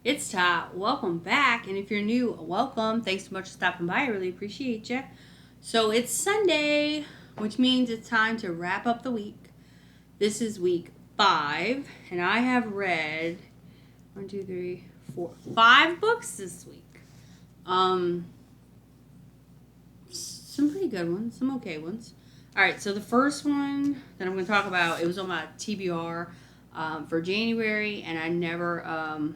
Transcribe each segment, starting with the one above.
It's Todd. Welcome back. And if you're new, welcome. Thanks so much for stopping by. I really appreciate you. So it's Sunday, which means it's time to wrap up the week. This is week 5, and I have read one, two, three, four, 5 books this week. Um, some pretty good ones, some okay ones. All right, so the first one that I'm going to talk about, it was on my TBR for January, and I never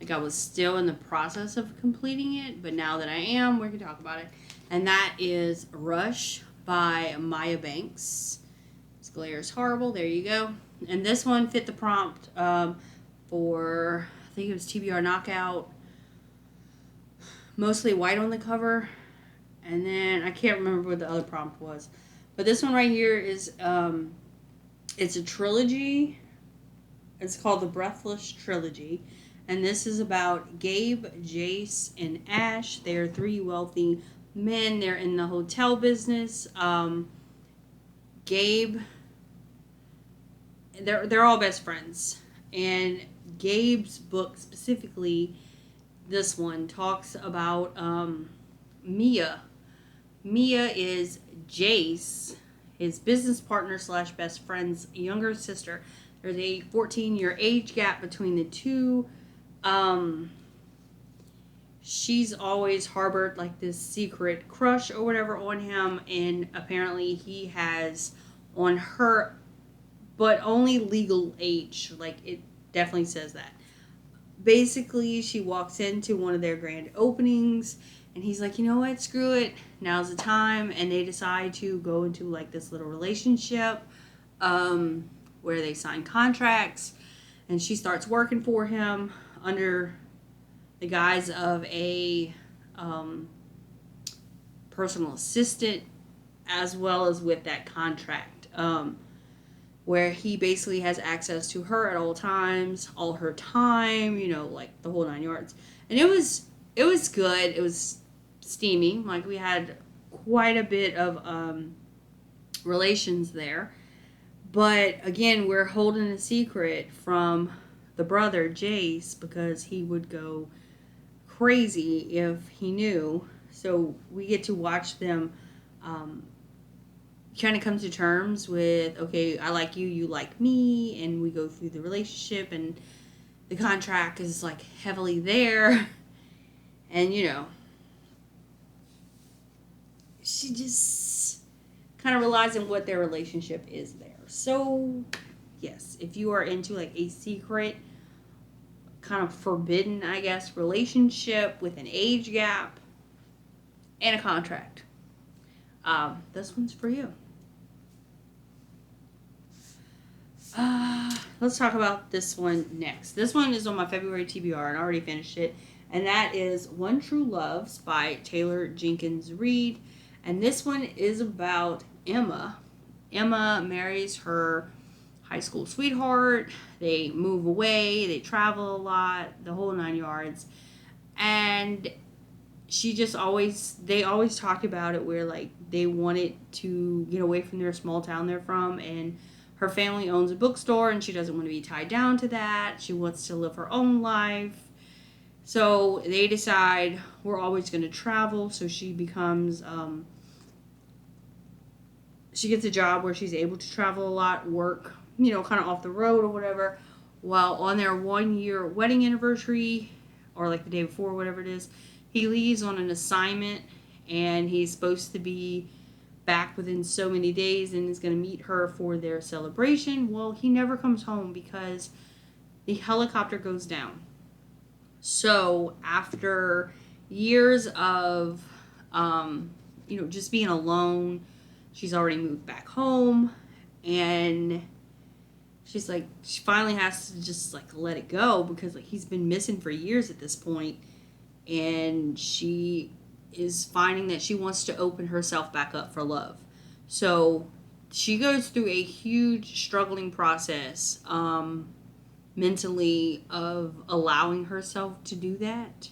like I was still in the process of completing it, but now that I am, we can talk about it. And that is Rush by Maya Banks. This glare is horrible. There you go. And this one fit the prompt for, I think it was TBR Knockout. Mostly white on the cover. And then I can't remember what the other prompt was. But this one right here is, it's a trilogy. It's called the Breathless Trilogy. And this is about Gabe, Jace, and Ash. They are 3 wealthy men. They're in the hotel business. Gabe, they're all best friends. And Gabe's book specifically, this one, talks about Mia. Mia is Jace, his business partner slash best friend's younger sister. There's a 14-year age gap between the two. She's always harbored like this secret crush or whatever on him, and apparently he has on her, but only legal age. Like it definitely says that. Basically, she walks into one of their grand openings, and he's like, you know what, screw it, now's the time, and they decide to go into like this little relationship, where they sign contracts, and she starts working for him under the guise of a personal assistant, as well as with that contract, where he basically has access to her at all times, all her time, like the whole 9 yards. And it was good. It was steamy. Like we had quite a bit of relations there. But again, we're holding a secret from the brother, Jace, because he would go crazy if he knew. So we get to watch them kind of come to terms with, okay, I like you, you like me, and we go through the relationship, and the contract is like heavily there. And, she just kind of relies on what their relationship is there. So, yes, if you are into like a secret, kind of forbidden, I guess, relationship with an age gap and a contract, this one's for you. Let's talk about this one next. This one is on my February TBR, and I already finished it. And that is One True Loves by Taylor Jenkins Reid. And this one is about Emma. Emma marries her high school sweetheart. They move away, they travel a lot, the whole 9 yards. And they always talk about it where like they wanted to get away from their small town they're from, and her family owns a bookstore and she doesn't want to be tied down to that. She wants to live her own life. So they decide we're always going to travel. So she becomes, she gets a job where she's able to travel a lot, work, kind of off the road or whatever. While on their 1 year wedding anniversary, or like the day before, whatever it is, he leaves on an assignment, and he's supposed to be back within so many days and is going to meet her for their celebration. Well, he never comes home because the helicopter goes down. So after years of, just being alone, she's already moved back home, and she's like, she finally has to just like let it go because like he's been missing for years at this point, and she is finding that she wants to open herself back up for love. So she goes through a huge struggling process, mentally, of allowing herself to do that.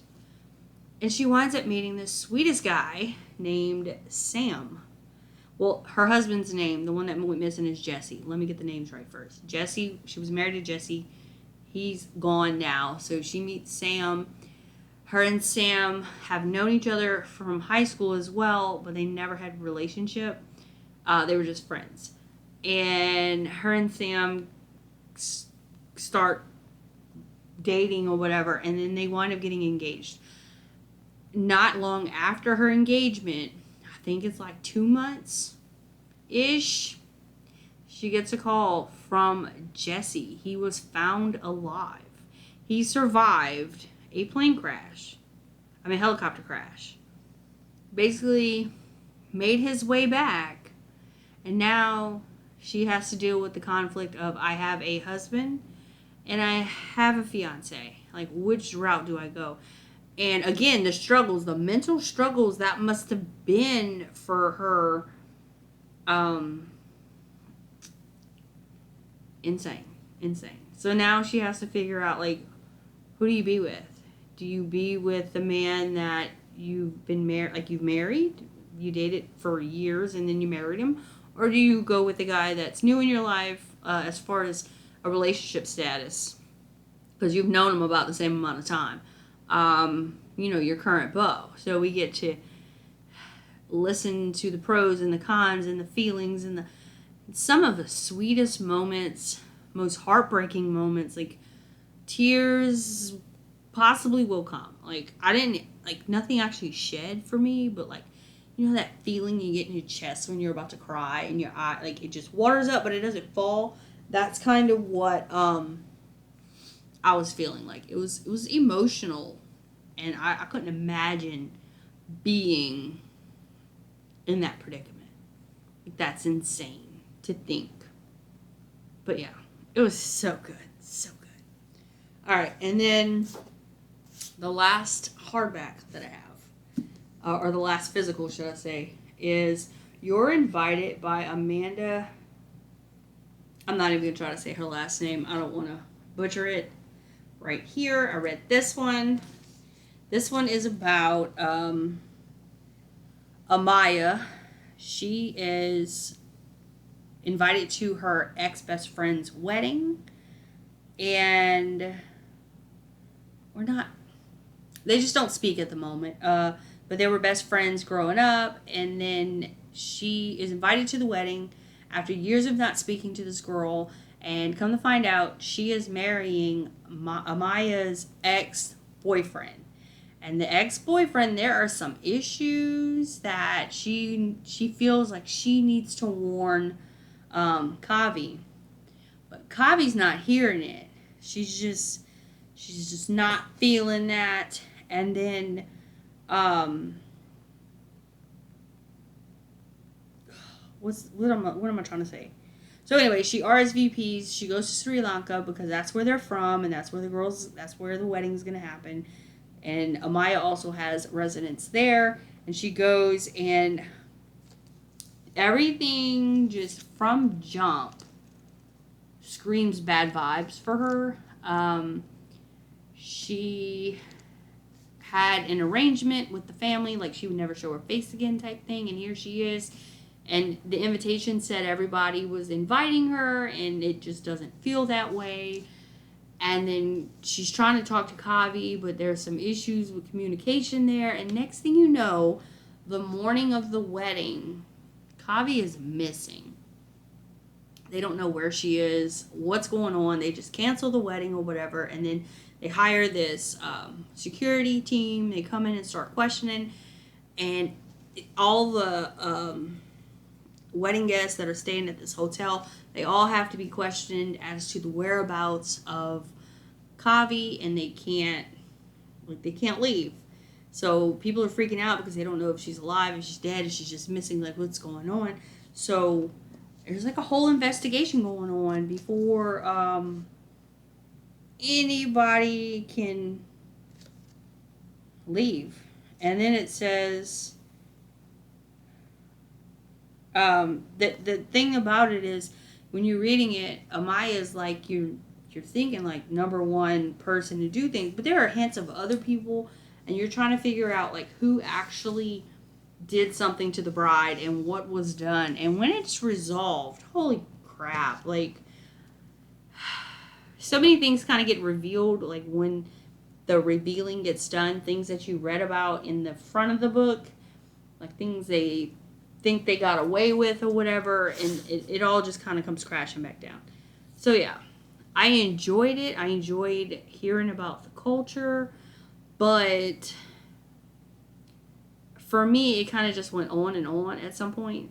And she winds up meeting this sweetest guy named Sam. Well, her husband's name, the one that went missing, is Jesse. Let me get the names right first. Jesse, she was married to Jesse. He's gone now. So she meets Sam. Her and Sam have known each other from high school as well, but they never had a relationship. They were just friends. And her and Sam start dating or whatever, and then they wind up getting engaged. Not long after her engagement, I think it's like 2 months ish, she gets a call from Jesse. He was found alive. He survived a helicopter crash. Basically made his way back, and now she has to deal with the conflict of, I have a husband and I have a fiance. Like, which route do I go? And again, the mental struggles that must have been for her, insane. So now she has to figure out, like, who do you be with? Do you be with the man that you've been married, like you've married, you dated for years and then you married him? Or do you go with the guy that's new in your life, as far as a relationship status, because you've known him about the same amount of time? Your current beau. So we get to listen to the pros and the cons and the feelings and some of the sweetest moments, most heartbreaking moments, like tears possibly will come. Like, I didn't, like, nothing actually shed for me, but like, that feeling you get in your chest when you're about to cry and your eye, like, it just waters up, but it doesn't fall. That's kind of what I was feeling. Like, it was emotional, and I couldn't imagine being in that predicament. Like, that's insane to think. But yeah, it was so good. All right, and then the last hardback that I have, or the last physical, should I say, is You're Invited by Amanda. I'm not even going to try to say her last name. I don't want to butcher it. Right here, I read this one. This one is about Amaya. She is invited to her ex-best friend's wedding, and they just don't speak at the moment, but they were best friends growing up, and then she is invited to the wedding after years of not speaking to this girl, and come to find out, she is marrying Amaya's ex-boyfriend. And the ex-boyfriend, there are some issues that she feels like she needs to warn Kavi. But Kavi's not hearing it. She's just not feeling that. And then what am I trying to say? So anyway, she RSVPs. She goes to Sri Lanka because that's where they're from, and that's where the wedding's gonna happen. And Amaya also has residence there, and she goes, and everything just from jump screams bad vibes for her. She had an arrangement with the family, like she would never show her face again type thing, and here she is. And the invitation said everybody was inviting her, and it just doesn't feel that way. And then she's trying to talk to Kavi, but there's some issues with communication there. And next thing you know, the morning of the wedding, Kavi is missing. They don't know where she is, what's going on. They just cancel the wedding or whatever. And then they hire this security team. They come in and start questioning. And all the wedding guests that are staying at this hotel, they all have to be questioned as to the whereabouts of Kavi, and they can't leave. So people are freaking out because they don't know if she's alive, if she's dead, if she's just missing, like what's going on. So there's like a whole investigation going on before anybody can leave. And then it says the thing about it is, when you're reading it, Amaya is like you're thinking like number one person to do things, but there are hints of other people, and you're trying to figure out like who actually did something to the bride and what was done. And when it's resolved, holy crap, like so many things kind of get revealed, like when the revealing gets done, things that you read about in the front of the book, like things they think they got away with or whatever, and it all just kind of comes crashing back down. So yeah, I enjoyed it. I enjoyed hearing about the culture, but for me, it kind of just went on and on at some point.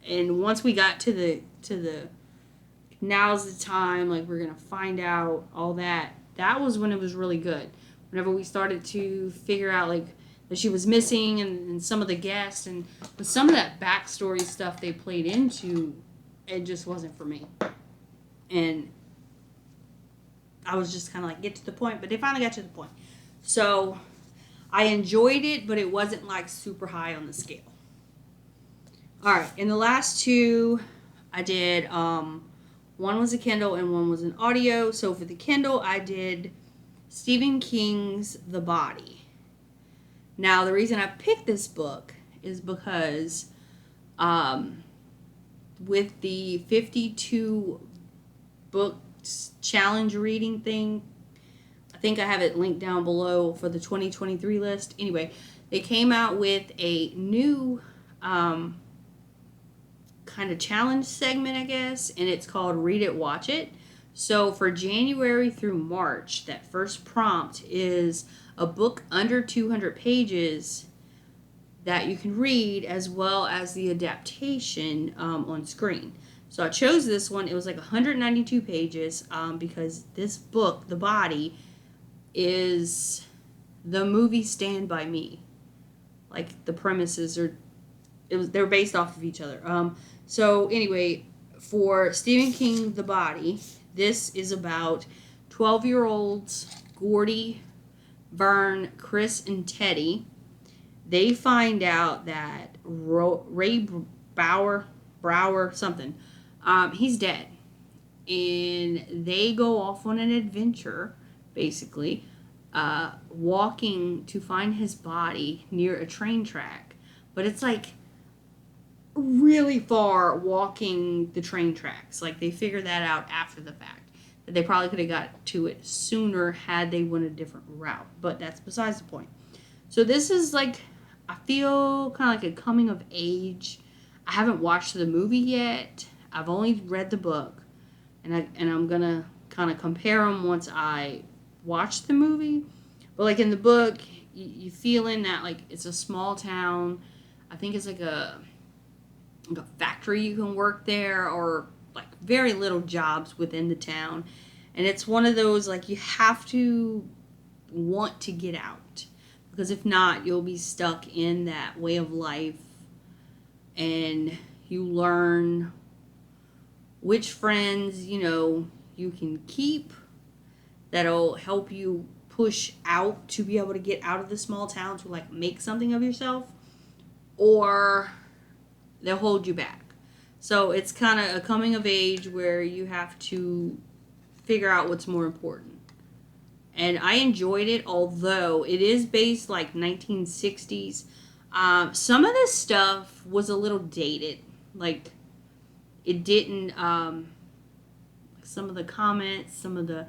And once we got to the now's the time, like we're gonna find out all that. That was when it was really good. Whenever we started to figure out like that she was missing and some of the guests and with some of that backstory stuff they played into, it just wasn't for me. And I was just kind of like, get to the point, but they finally got to the point. So I enjoyed it, but it wasn't like super high on the scale. All right, and the last two I did, one was a Kindle and one was an audio. So for the Kindle, I did Stephen King's The Body. Now, the reason I picked this book is because with the 52 books challenge reading thing, I think I have it linked down below for the 2023 list. Anyway, they came out with a new kind of challenge segment, I guess, and it's called Read It, Watch It. So for January through March, that first prompt is a book under 200 pages that you can read, as well as the adaptation on screen. So I chose this one. It was like 192 pages because this book, The Body, is the movie Stand By Me. Like the premises are, they're based off of each other. So anyway, for Stephen King, The Body, this is about 12-year-olds Gordy, Vern, Chris, and Teddy. They find out that Ray Brower, something, he's dead. And they go off on an adventure, basically, walking to find his body near a train track. But it's like really far walking the train tracks. Like they figure that out after the fact. That they probably could have got to it sooner had they went a different route. But that's besides the point. So this is like, I feel kind of like a coming of age. I haven't watched the movie yet. I've only read the book. And I'm going to kind of compare them once I watch the movie. But like in the book, you feel in that like it's a small town. I think it's like a factory you can work there, or like very little jobs within the town. And it's one of those like you have to want to get out, because if not, you'll be stuck in that way of life, and you learn which friends you can keep that'll help you push out to be able to get out of the small town to like make something of yourself, or they'll hold you back. So it's kind of a coming of age where you have to figure out what's more important. And I enjoyed it, although it is based like 1960s. Some of this stuff was a little dated. Like it didn't, some of the comments, some of the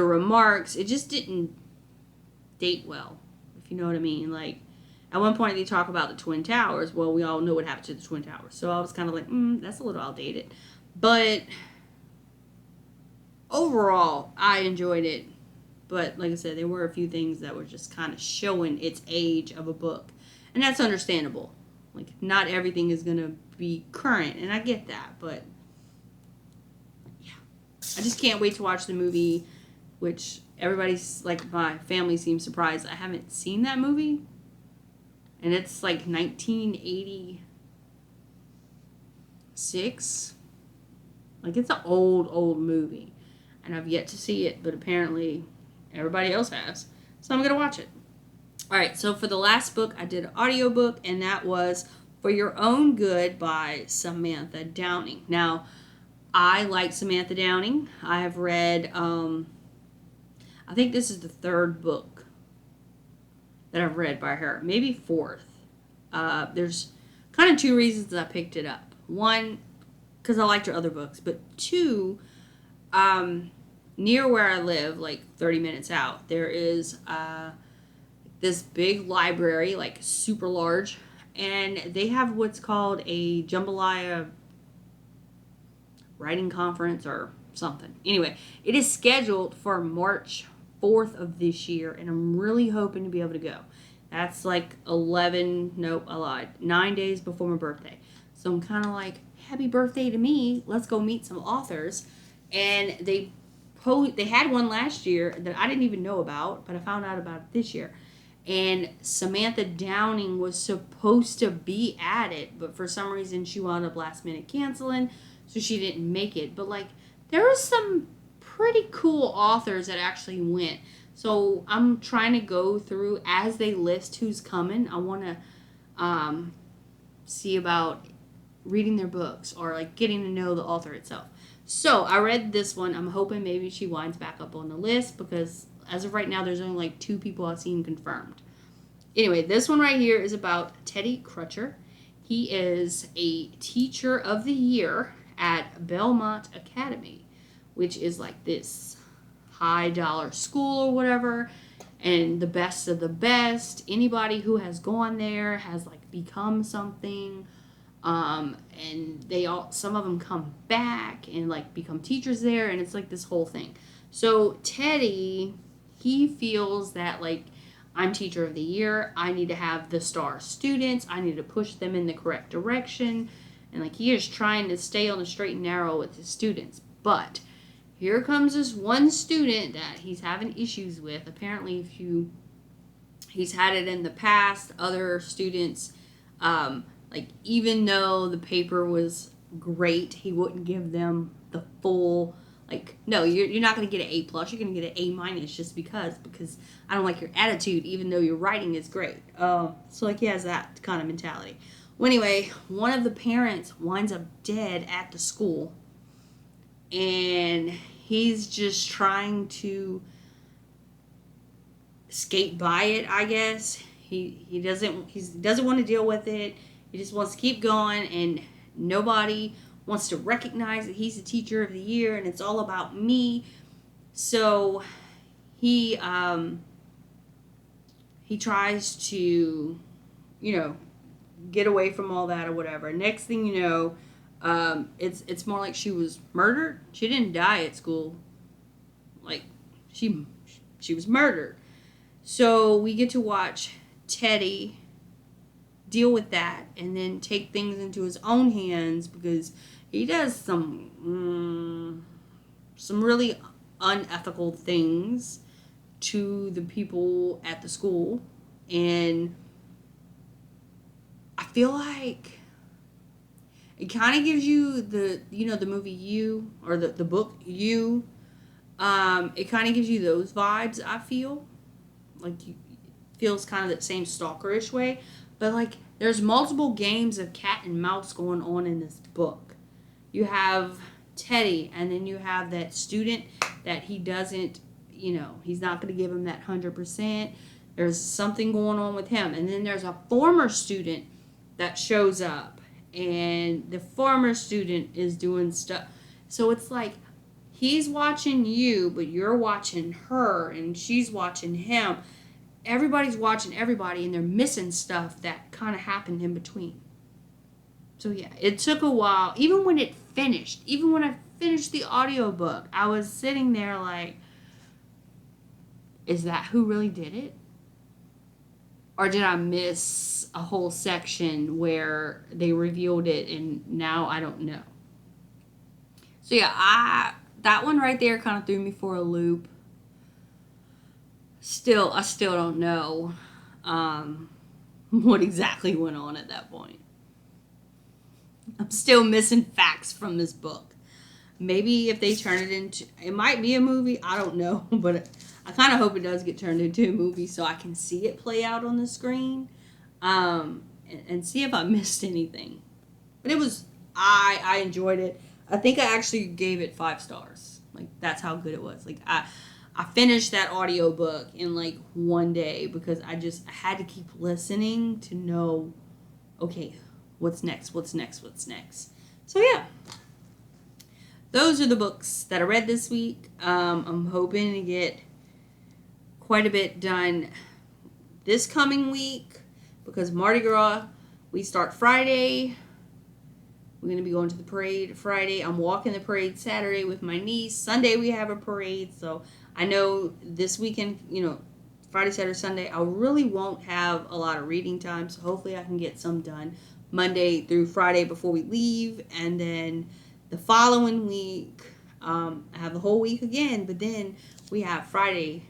remarks, it just didn't date well, if you know what I mean. Like at one point they talk about the Twin Towers. Well, we all know what happened to the Twin Towers. So I was kind of like, that's a little outdated. But overall, I enjoyed it. But like I said, there were a few things that were just kind of showing its age of a book. And that's understandable. Like, not everything is going to be current. And I get that. But, yeah. I just can't wait to watch the movie, which everybody's, like, my family seems surprised. I haven't seen that movie. And it's, like, 1986. Like, it's an old movie. And I've yet to see it, but apparently everybody else has. So I'm going to watch it. All right, so for the last book, I did an audiobook, and that was For Your Own Good by Samantha Downing. Now, I like Samantha Downing. I have read, I think this is the third book that I've read by her, maybe fourth. There's kind of two reasons I picked it up. One, because I liked her other books, but two, near where I live, like 30 minutes out, there is this big library, like super large, and they have what's called a jambalaya writing conference or something. Anyway, it is scheduled for March 4th of this year, and I'm really hoping to be able to go. That's like 9 days before my birthday. So I'm kind of like, happy birthday to me. Let's go meet some authors. And they had one last year that I didn't even know about, but I found out about it this year. And Samantha Downing was supposed to be at it, but for some reason she wound up last minute canceling, so she didn't make it. But like, there was some pretty cool authors that actually went. So I'm trying to go through as they list who's coming. I want to see about reading their books or like getting to know the author itself. So I read this one. I'm hoping maybe she winds back up on the list because as of right now, there's only like 2 people I've seen confirmed. Anyway, this one right here is about Teddy Crutcher. He is a teacher of the year at Belmont Academy, which is like this high dollar school or whatever, and the best of the best. Anybody who has gone there has like become something, and some of them come back and like become teachers there, and it's like this whole thing. So Teddy, he feels that like, I'm teacher of the year, I need to have the star students, I need to push them in the correct direction, and like, he is trying to stay on the straight and narrow with his students. But here comes this one student that he's having issues with. Apparently, he's had it in the past. Other students, like, even though the paper was great, he wouldn't give them the full, like, no, you're not going to get an A+, you're going to get an A- just because I don't like your attitude, even though your writing is great. So, like, he has that kind of mentality. Well, anyway, one of the parents winds up dead at the school, and he's just trying to skate by it, I guess. He doesn't want to deal with it. He just wants to keep going, and nobody wants to recognize that he's the teacher of the year, and it's all about me. So he tries to, get away from all that or whatever. Next thing you know, it's more like she was murdered. She didn't die at school. Like, she was murdered. So we get to watch Teddy deal with that and then take things into his own hands, because he does some really unethical things to the people at the school. And I feel like it kind of gives you the movie You, or the book You. It kind of gives you those vibes, I feel. Like, feels kind of that same stalkerish way. But, like, there's multiple games of cat and mouse going on in this book. You have Teddy, and then you have that student that he doesn't, he's not going to give him that 100%. There's something going on with him. And then there's a former student that shows up, and the former student is doing stuff. So it's like, he's watching you, but you're watching her, and she's watching him. Everybody's watching everybody, and they're missing stuff that kind of happened in between. So yeah, it took a while. Even when I finished the audiobook, I was sitting there like, is that who really did it? Or did I miss a whole section where they revealed it and now I don't know? So yeah, that one right there kind of threw me for a loop. I still don't know what exactly went on at that point. I'm still missing facts from this book. Maybe if they turn it into, it might be a movie, I don't know, but I kind of hope it does get turned into a movie so I can see it play out on the screen, and see if I missed anything. But I enjoyed it. I think I actually gave it 5 stars. Like, that's how good it was. Like, I finished that audiobook in like one day because I had to keep listening to know, okay, what's next. So yeah. those are the books that I read this week. I'm hoping to get quite a bit done this coming week because Mardi Gras, we start Friday. We're going to be going to the parade Friday. I'm walking the parade Saturday with my niece. Sunday we have a parade. So I know this weekend, Friday, Saturday, Sunday, I really won't have a lot of reading time. So hopefully I can get some done Monday through Friday before we leave. And then the following week, I have the whole week again. But then we have Friday,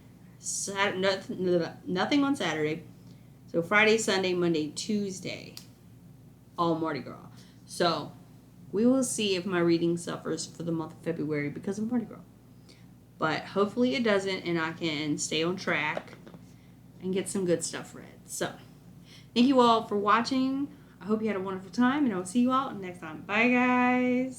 nothing on Saturday. So Friday, Sunday, Monday, Tuesday, all Mardi Gras. So we will see if my reading suffers for the month of February because of Mardi Gras. But hopefully it doesn't, and I can stay on track and get some good stuff read. So thank you all for watching. I hope you had a wonderful time, and I will see you all next time. Bye, guys.